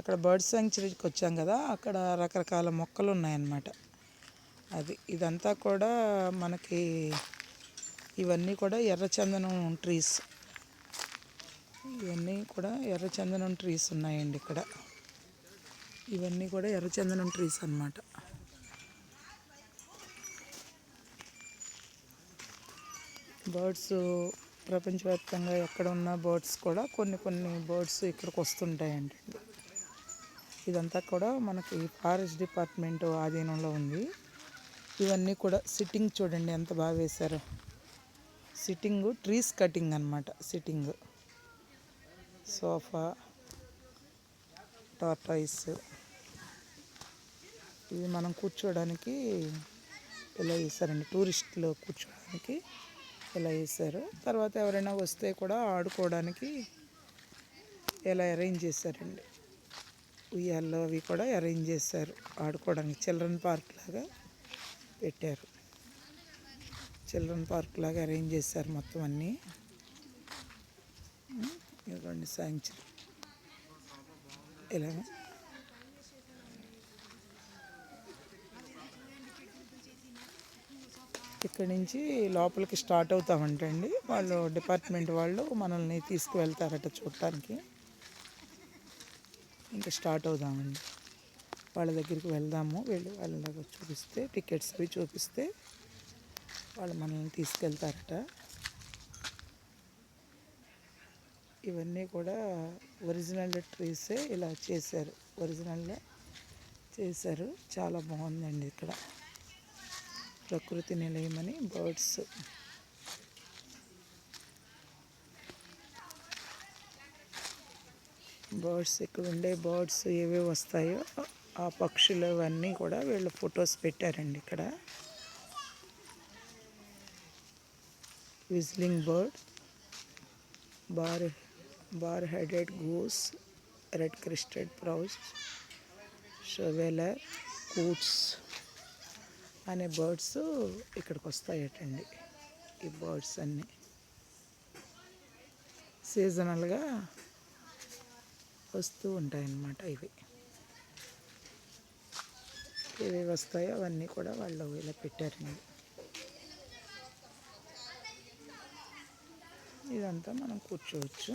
అక్కడ బర్డ్ శాంక్చురీకి వచ్చాం కదా, అక్కడ రకరకాల మొక్కలు ఉన్నాయన్నమాట. ఇదంతా కూడా మనకి ఇవన్నీ కూడా ఎర్రచందనం ట్రీస్. ఇవన్నీ కూడా ఎర్రచందనం ట్రీస్ ఉన్నాయండి ఇక్కడ. ఇవన్నీ కూడా ఎర్రచందనం ట్రీస్ అన్నమాట. బర్డ్స్ ప్రపంచవ్యాప్తంగా ఎక్కడ ఉన్న బర్డ్స్ కూడా కొన్ని బర్డ్స్ ఇక్కడికి వస్తుంటాయండి. ఇదంతా కూడా మనకి ఫారెస్ట్ డిపార్ట్మెంట్ ఆధీనంలో ఉంది. ఇవన్నీ కూడా సిట్టింగ్ చూడండి ఎంత బాగా వేశారో. సిట్టింగ్ ట్రీస్ కటింగ్ అన్నమాట. Sitting sofa, tortoise. ఇది మనం కూర్చోడానికి ఇలా వేసారండి. టూరిస్టులు కూర్చోడానికి ఇలా వేసారు. తర్వాత ఎవరైనా వస్తే కూడా ఆడుకోవడానికి ఇలా అరేంజ్ చేశారండి. ఉయ్యాల్లో అవి కూడా అరేంజ్ చేశారు ఆడుకోవడానికి. చిల్డ్రన్ పార్క్ లాగా పెట్టారు. చిల్డ్రన్ పార్క్ లాగా అరేంజ్ చేశారు మొత్తం అన్నీ. ఇదిగోండి శాంక్చురీ ఇలా. ఇక్కడి నుంచి లోపలికి స్టార్ట్ అవుతామంటండి. వాళ్ళు డిపార్ట్మెంట్ వాళ్ళు మనల్ని తీసుకువెళ్తారట చూడటానికి. ఇంకా స్టార్ట్ అవుదామండి. వాళ్ళ దగ్గరికి వెళ్దాము. వాళ్ళ చూపిస్తే టికెట్స్ అవి చూపిస్తే వాళ్ళు మనల్ని తీసుకెళ్తారట. ఇవన్నీ కూడా ఒరిజినల్ ట్రీసే ఇలా చేశారు. ఒరిజినల్గా చేశారు. చాలా బాగుందండి ఇక్కడ. ప్రకృతి నిలయమని బర్డ్స్ ఇక్కడ ఉండే బర్డ్స్ ఏవే వస్తాయో ఆ పక్షులు అవన్నీ కూడా వీళ్ళు ఫొటోస్ పెట్టారండి ఇక్కడ. Whistling bird, bar headed goose, red crested pochard, shoveler, coots అనే బర్డ్స్ ఇక్కడికి వస్తాయటండి. ఈ బర్డ్స్ అన్నీ సీజనల్గా వస్తూ ఉంటాయన్నమాట. ఇవి వస్తాయో అవన్నీ కూడా వాళ్ళు ఇలా పెట్టారండి. ఇదంతా మనం కూర్చోవచ్చు.